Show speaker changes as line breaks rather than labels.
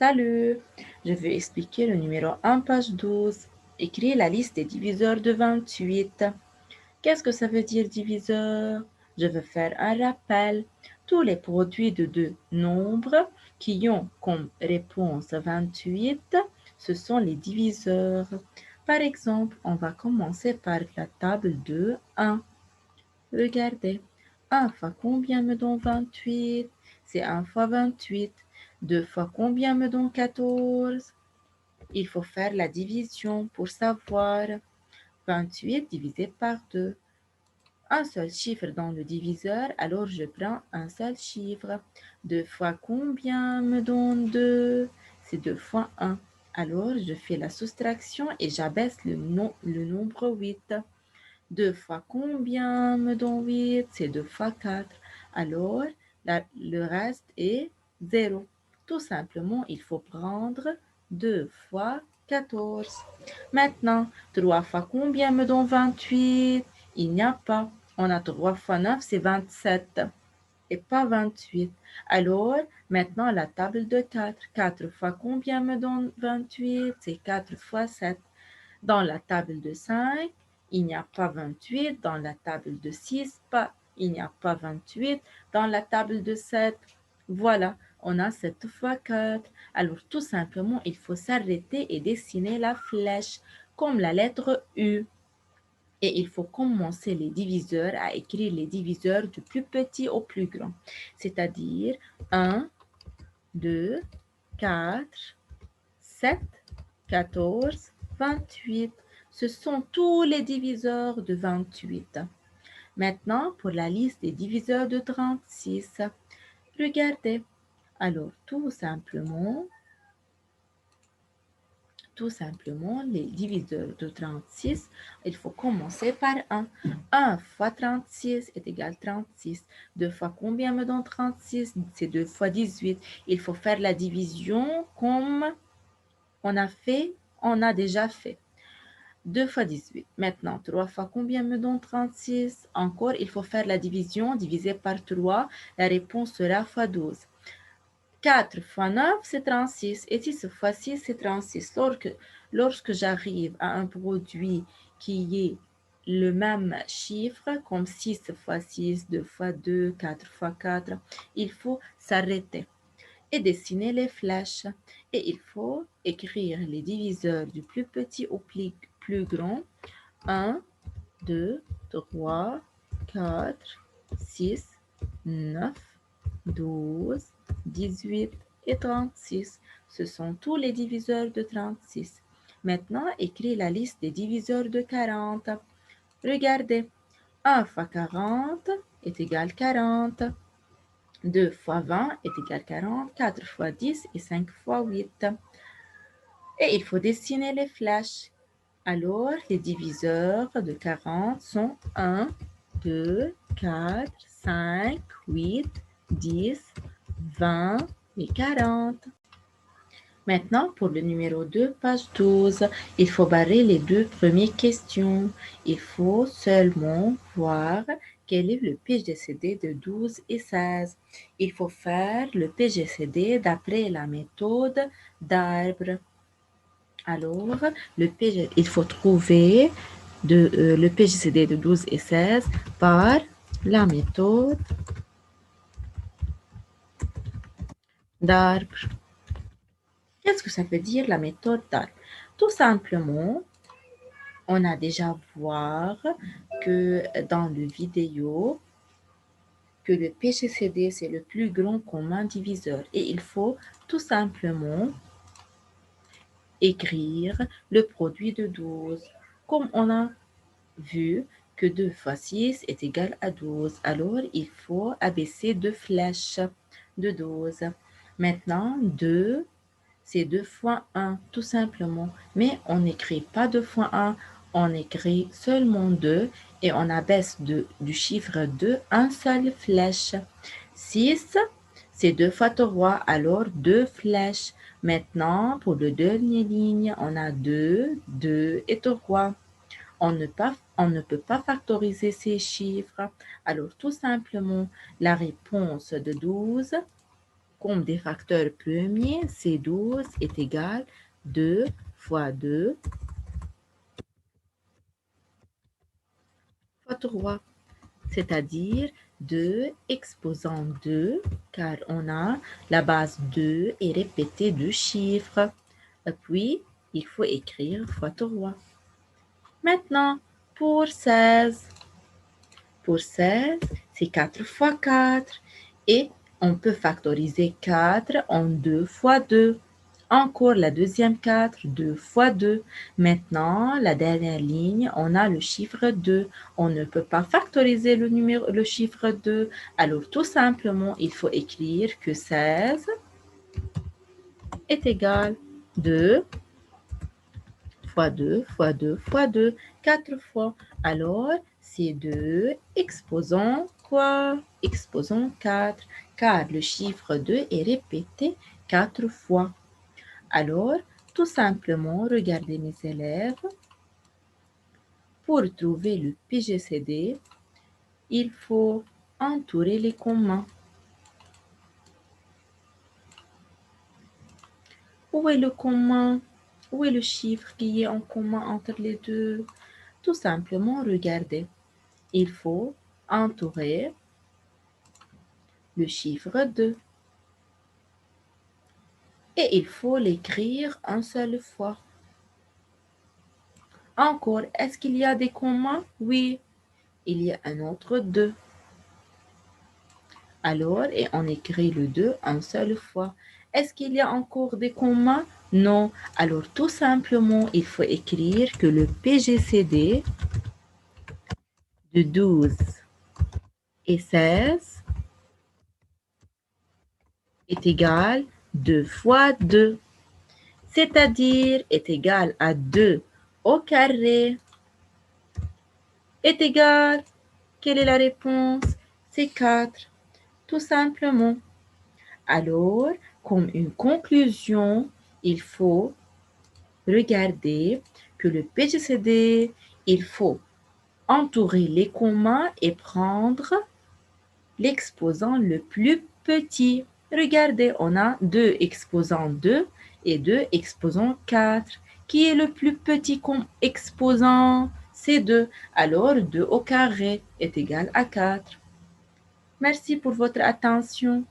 Salut, je vais expliquer le numéro 1, page 12. Écris la liste des diviseurs de 28. Qu'est-ce que ça veut dire diviseur? Je vais faire un rappel. Tous les produits de deux nombres qui ont comme réponse 28, ce sont les diviseurs. Par exemple, on va commencer par la table de 1. Regardez, 1 fois combien me donne 28? C'est 1 fois 28. 2 fois combien me donne 14? Il faut faire la division pour savoir. 28 divisé par 2. Un seul chiffre dans le diviseur, alors je prends un seul chiffre. 2 fois combien me donne 2? C'est 2 fois 1. Alors je fais la soustraction et j'abaisse le nombre 8. 2 fois combien me donne 8? C'est 2 fois 4. Alors, le reste est 0. Tout simplement, il faut prendre 2 fois 14. Maintenant, 3 fois combien me donne 28? Il n'y a pas. On a 3 fois 9, c'est 27 et pas 28. Alors, maintenant, la table de 4. 4 fois combien me donne 28? C'est 4 fois 7. Dans la table de 5, il n'y a pas 28. Dans la table de 6, il n'y a pas 28. Dans la table de 7, voilà, on a 7 fois 4. Alors, tout simplement, il faut s'arrêter et dessiner la flèche comme la lettre U. Et il faut commencer les diviseurs à écrire les diviseurs du plus petit au plus grand. C'est-à-dire 1, 2, 4, 7, 14, 28. Ce sont tous les diviseurs de 28. Maintenant, pour la liste des diviseurs de 36, regardez. Alors, tout simplement, les diviseurs de 36, il faut commencer par 1. 1 fois 36 est égal à 36. 2 fois combien me donne 36? C'est 2 fois 18. Il faut faire la division comme on a déjà fait. 2 fois 18. Maintenant, 3 fois combien me donne 36? Encore, il faut faire la division. Divisé par 3, la réponse sera fois 12. 4 fois 9, c'est 36. Et 6 fois 6, c'est 36. Lorsque j'arrive à un produit qui est le même chiffre, comme 6 fois 6, 2 fois 2, 4 fois 4, il faut s'arrêter et dessiner les flèches. Et il faut écrire les diviseurs du plus petit au plus grand. 1, 2, 3, 4, 6, 9, 12, 18 et 36. Ce sont tous les diviseurs de 36. Maintenant, écris la liste des diviseurs de 40. Regardez, 1 fois 40 est égal à 40. 2 fois 20 est égal à 40. 4 fois 10 et 5 fois 8. Et il faut dessiner les flèches. Alors, les diviseurs de 40 sont 1, 2, 4, 5, 8, 10, 20 et 40. Maintenant, pour le numéro 2, page 12, il faut barrer les deux premières questions. Il faut seulement voir quel est le PGCD de 12 et 16. Il faut faire le PGCD d'après la méthode d'arbre. Alors, il faut trouver le PGCD de 12 et 16 par la méthode d'arbre. Qu'est-ce que ça veut dire la méthode d'arbre? Tout simplement, on a déjà voir que dans le vidéo, que le PGCD, c'est le plus grand commun diviseur. Et il faut tout simplement écrire le produit de 12. Comme on a vu que 2 fois 6 est égal à 12. Alors, il faut abaisser deux flèches de 12. Maintenant, 2, c'est 2 fois 1, tout simplement. Mais on n'écrit pas 2 fois 1, on écrit seulement 2 et on abaisse du chiffre 2 un seul flèche. 6, c'est 2 fois 3, alors 2 flèches. Maintenant, pour le dernier ligne, on a 2, 2 et 3. On ne peut pas factoriser ces chiffres. Alors, tout simplement, la réponse de 12 Comme des facteurs premiers, C12 est égal 2 fois 2 fois 3, c'est-à-dire 2 exposant 2, car on a la base 2 et répétée de chiffres. Et puis, il faut écrire fois 3. Maintenant, pour 16. Pour 16, c'est 4 fois 4. Et on peut factoriser 4 en 2 fois 2. Encore la deuxième 4, 2 fois 2. Maintenant, la dernière ligne, on a le chiffre 2. On ne peut pas factoriser le chiffre 2. Alors, tout simplement, il faut écrire que 16 est égal 2 fois 2 fois 2 fois 2, 4 fois. Alors, c'est 2 exposant quoi? Exposant 4, car le chiffre 2 est répété 4 fois. Alors, tout simplement, regardez mes élèves. Pour trouver le PGCD, il faut entourer les commas. Où est le commun? Où est le chiffre qui est en commun entre les deux? Tout simplement, regardez. Il faut entourer le chiffre 2 et il faut l'écrire une seule fois. Encore, est-ce qu'il y a des commas? Oui, il y a un autre 2. Alors, et on écrit le 2 une seule fois. Est-ce qu'il y a encore des commas? Non. Alors, tout simplement, il faut écrire que le PGCD de 12 et 16 est égal 2 fois 2, c'est-à-dire est égal à 2 au carré est égal. Quelle est la réponse? C'est 4, tout simplement. Alors, comme une conclusion, il faut regarder que le PGCD, il faut entourer les commas et prendre l'exposant le plus petit. Regardez, on a 2 exposants 2 et 2 exposants 4. Qui est le plus petit comme exposant? C'est 2. Alors, 2 au carré est égal à 4. Merci pour votre attention.